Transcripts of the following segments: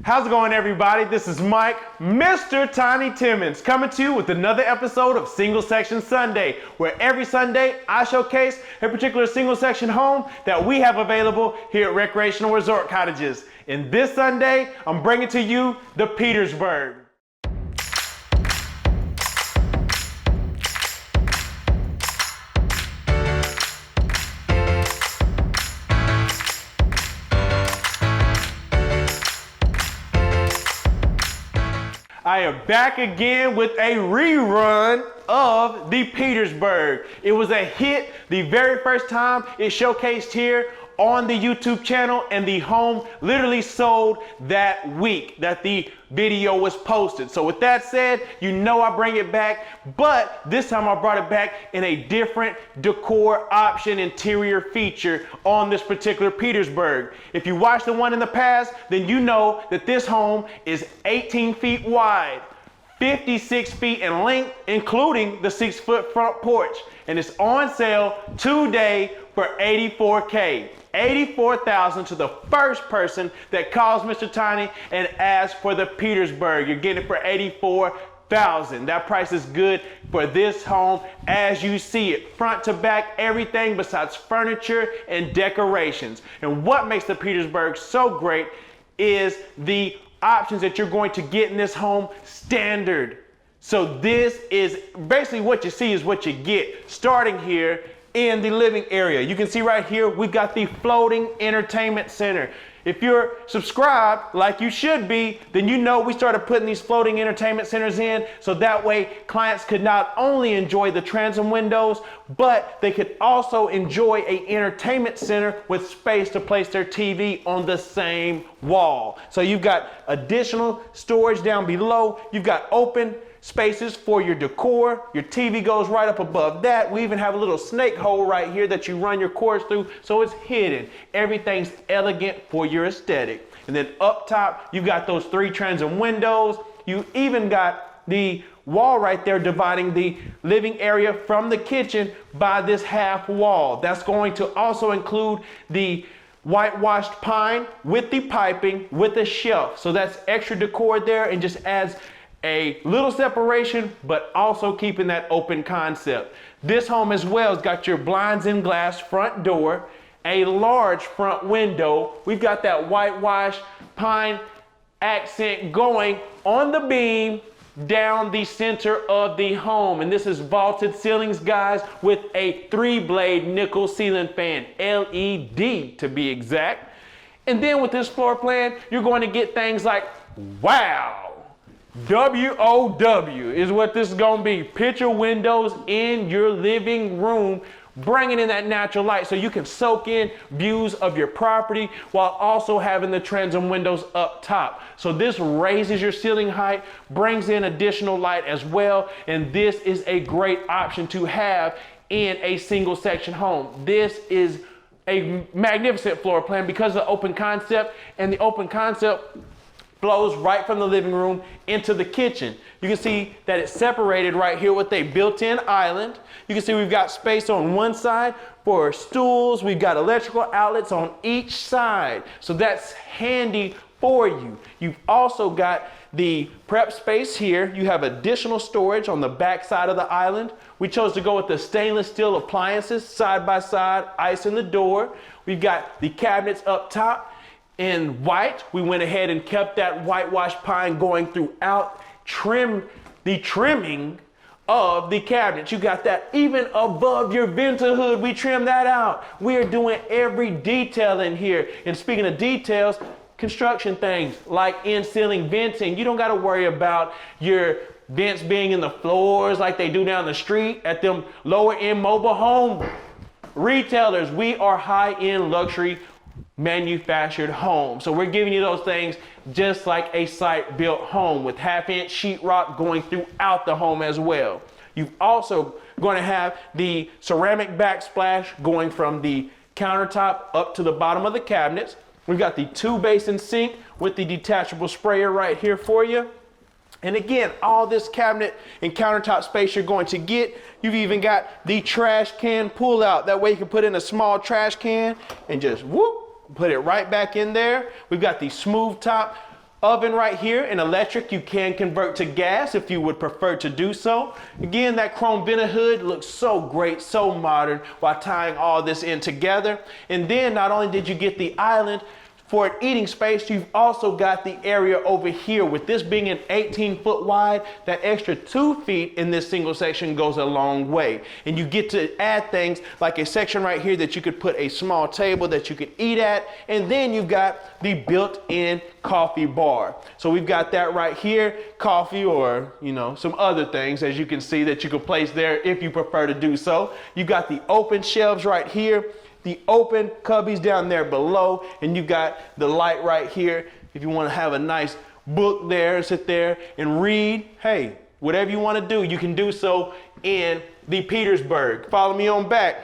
How's it going, everybody? This is Mike, Mr. Tiny Timmons, coming to you with another episode of Single Section Sunday, where every Sunday I showcase a particular single section home that we have available here at Recreational Resort Cottages. And this Sunday, I'm bringing to you the Petersburg. I am back again with a rerun of the Petersburg. It was a hit the very first time it showcased here on the YouTube channel, and the home literally sold that week that the video was posted. So with that said, you know I bring it back, but this time I brought it back in a different decor option, interior feature on this particular Petersburg. If you watched the one in the past, then you know that this home is 18 feet wide, 56 feet in length, including the 6-foot front porch. And it's on sale today for $84K. $84,000 to the first person that calls Mr. Tiny and asks for the Petersburg. You're getting it for $84,000. That price is good for this home as you see it. Front to back, everything besides furniture and decorations. And what makes the Petersburg so great is the options that you're going to get in this home standard. So this is basically what you see is what you get. Starting here in the living area, you can see right here we've got the floating entertainment center. If you're subscribed like you should be, then you know we started putting these floating entertainment centers in so that way clients could not only enjoy the transom windows, but they could also enjoy an entertainment center with space to place their TV on the same wall. So you've got additional storage down below. You've got open spaces for your decor. Your TV goes right up above that. We even have a little snake hole right here that you run your cords through, so it's hidden. Everything's elegant for your aesthetic. And then up top, you've got those 3 transom windows. You even got the wall right there dividing the living area from the kitchen by this half wall. That's going to also include the whitewashed pine with the piping with a shelf. So that's extra decor there and just adds a little separation, but also keeping that open concept. This home as well has got your blinds and glass front door, a large front window. We've got that whitewash pine accent going on the beam down the center of the home. And this is vaulted ceilings, guys, with a 3-blade nickel ceiling fan, LED to be exact. And then with this floor plan, you're going to get things like, wow, WOW is what this is going to be. Picture windows in your living room, bringing in that natural light so you can soak in views of your property while also having the transom windows up top. So this raises your ceiling height, brings in additional light as well, and this is a great option to have in a single section home. This is a magnificent floor plan because of the open concept, and the open concept flows right from the living room into the kitchen. You can see that it's separated right here with a built-in island. You can see we've got space on one side for stools. We've got electrical outlets on each side. So that's handy for you. You've also got the prep space here. You have additional storage on the back side of the island. We chose to go with the stainless steel appliances side by side, ice in the door. We've got the cabinets up top in white. We went ahead and kept that whitewash pine going throughout the trimming of the cabinets. You got that even above your venter hood. We trimmed that out. We are doing every detail in here. And speaking of details, construction things like in-ceiling venting. You don't got to worry about your vents being in the floors like they do down the street at them lower-end mobile home retailers. We are high-end luxury manufactured home. So we're giving you those things just like a site-built home with half-inch sheetrock going throughout the home as well. You've also going to have the ceramic backsplash going from the countertop up to the bottom of the cabinets. We've got the 2-basin sink with the detachable sprayer right here for you. And again, all this cabinet and countertop space you're going to get. You've even got the trash can pull out. That way you can put in a small trash can and just whoop, put it right back in there. We've got the smooth top Oven right here, and electric. You can convert to gas if you would prefer to do so. Again, that chrome vent hood looks so great, so modern, while tying all this in together. And then not only did you get the island for an eating space, you've also got the area over here. With this being an 18-foot wide, that extra 2 feet in this single section goes a long way. And you get to add things like a section right here that you could put a small table that you could eat at. And then you've got the built-in coffee bar. So we've got that right here, coffee or, you know, some other things, as you can see, that you could place there if you prefer to do so. You've got the open shelves right here, the open cubbies down there below, and you got the light right here. If you want to have a nice book there and sit there and read, hey, whatever you want to do, you can do so in the Petersburg. Follow me on back,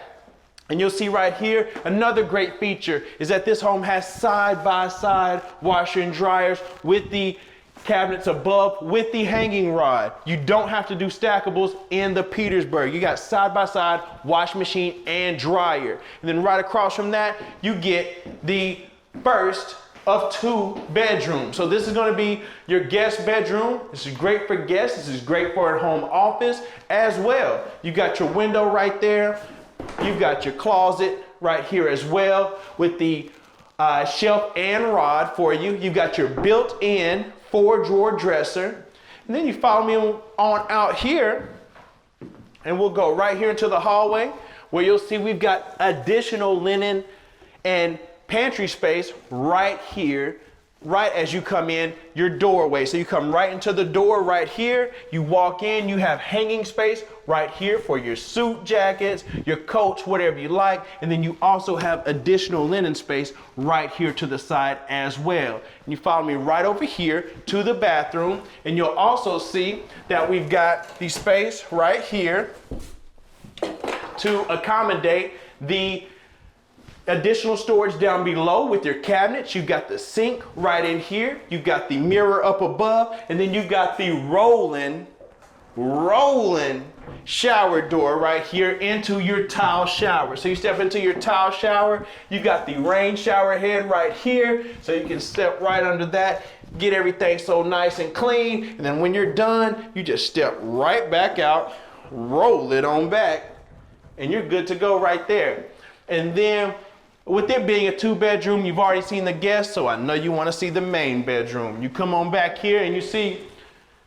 and you'll see right here, another great feature is that this home has side-by-side washer and dryers with the cabinets above with the hanging rod. You don't have to do stackables in the Petersburg. You got side-by-side wash machine and dryer. And then right across from that, you get the first of 2 bedrooms. So this is going to be your guest bedroom. This is great for guests. This is great for a home office as well. You got your window right there. You've got your closet right here as well with the shelf and rod for you. You've got your built-in 4-drawer dresser. And then you follow me on out here, and we'll go right here into the hallway where you'll see we've got additional linen and pantry space right here, right as you come in your doorway. So you come right into the door right here, you walk in, you have hanging space right here for your suit jackets, your coats, whatever you like. And then you also have additional linen space right here to the side as well. And you follow me right over here to the bathroom, and you'll also see that we've got the space right here to accommodate the additional storage down below with your cabinets. You've got the sink right in here. You've got the mirror up above, and then you've got the rolling shower door right here into your tile shower. So you step into your tile shower, you got the rain shower head right here, so you can step right under that, get everything so nice and clean, and then when you're done, you just step right back out, roll it on back, and you're good to go right there. And then with it being a 2-bedroom, you've already seen the guests, so I know you want to see the main bedroom. You come on back here and you see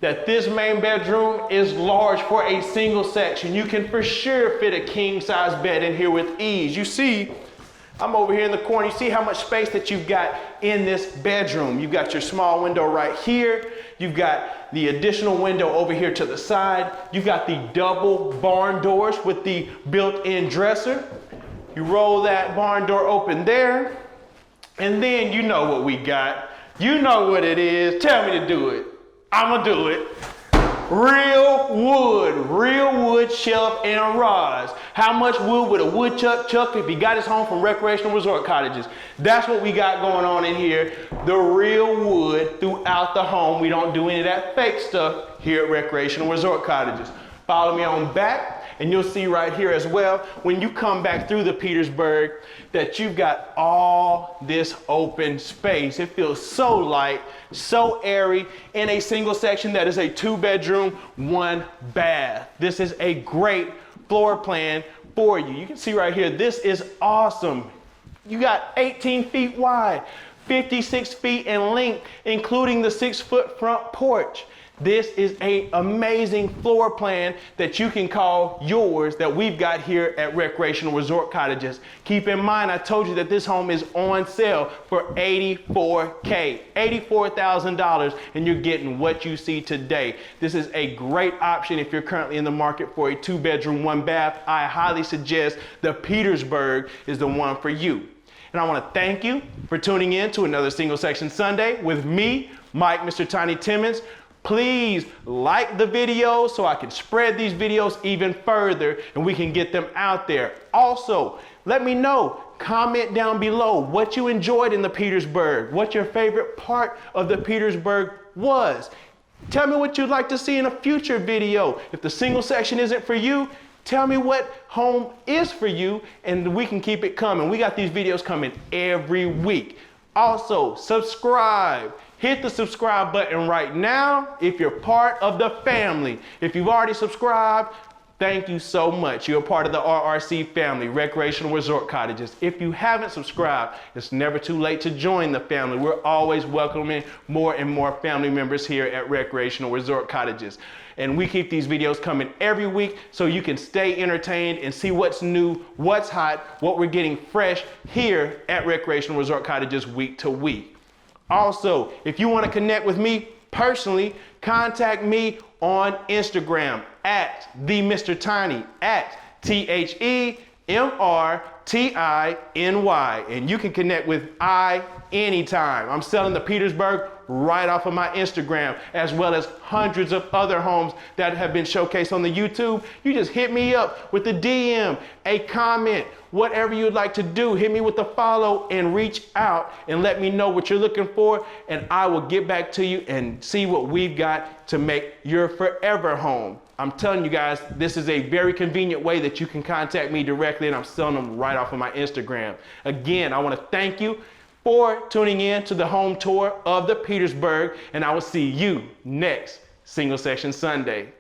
that this main bedroom is large for a single section. You can for sure fit a king-size bed in here with ease. You see, I'm over here in the corner. You see how much space that you've got in this bedroom. You've got your small window right here. You've got the additional window over here to the side. You've got the double barn doors with the built-in dresser. You roll that barn door open there, and then you know what we got. You know what it is. Tell me to do it. I'ma do it. Real wood shelf and rods. How much wood would a woodchuck chuck if he got his home from Recreational Resort Cottages? That's what we got going on in here. The real wood throughout the home. We don't do any of that fake stuff here at Recreational Resort Cottages. Follow me on back, and you'll see right here as well, when you come back through the Petersburg, that you've got all this open space. It feels so light, so airy, in a single section that is a 2-bedroom, 1 bath. This is a great floor plan for you. You can see right here, this is awesome. You got 18 feet wide, 56 feet in length, including the 6-foot front porch. This is an amazing floor plan that you can call yours that we've got here at Recreational Resort Cottages. Keep in mind, I told you that this home is on sale for $84K, $84,000, and you're getting what you see today. This is a great option if you're currently in the market for a 2-bedroom, 1 bath. I highly suggest the Petersburg is the one for you. And I want to thank you for tuning in to another Single Section Sunday with me, Mike, Mr. Tiny Timmons. Please like the video so I can spread these videos even further and we can get them out there. Also, let me know, comment down below what you enjoyed in the Petersburg, what your favorite part of the Petersburg was. Tell me what you'd like to see in a future video. If the single section isn't for you, tell me what home is for you and we can keep it coming. We got these videos coming every week. Also, subscribe. Hit the subscribe button right now if you're part of the family. If you've already subscribed, thank you so much. You're a part of the RRC family, Recreational Resort Cottages. If you haven't subscribed, it's never too late to join the family. We're always welcoming more and more family members here at Recreational Resort Cottages. And we keep these videos coming every week so you can stay entertained and see what's new, what's hot, what we're getting fresh here at Recreational Resort Cottages week to week. Also, if you want to connect with me personally, contact me on Instagram at @TheMrTiny, at TheMrTiny, and you can connect with I anytime. I'm selling the Petersburg right off of my Instagram, as well as hundreds of other homes that have been showcased on the YouTube. You just hit me up with a DM, a comment, whatever you'd like to do. Hit me with a follow and reach out and let me know what you're looking for, and I will get back to you and see what we've got to make your forever home. I'm telling you guys, this is a very convenient way that you can contact me directly, and I'm selling them right off of my Instagram. Again, I want to thank you for tuning in to the home tour of the Petersburg, and I will see you next Single Section Sunday.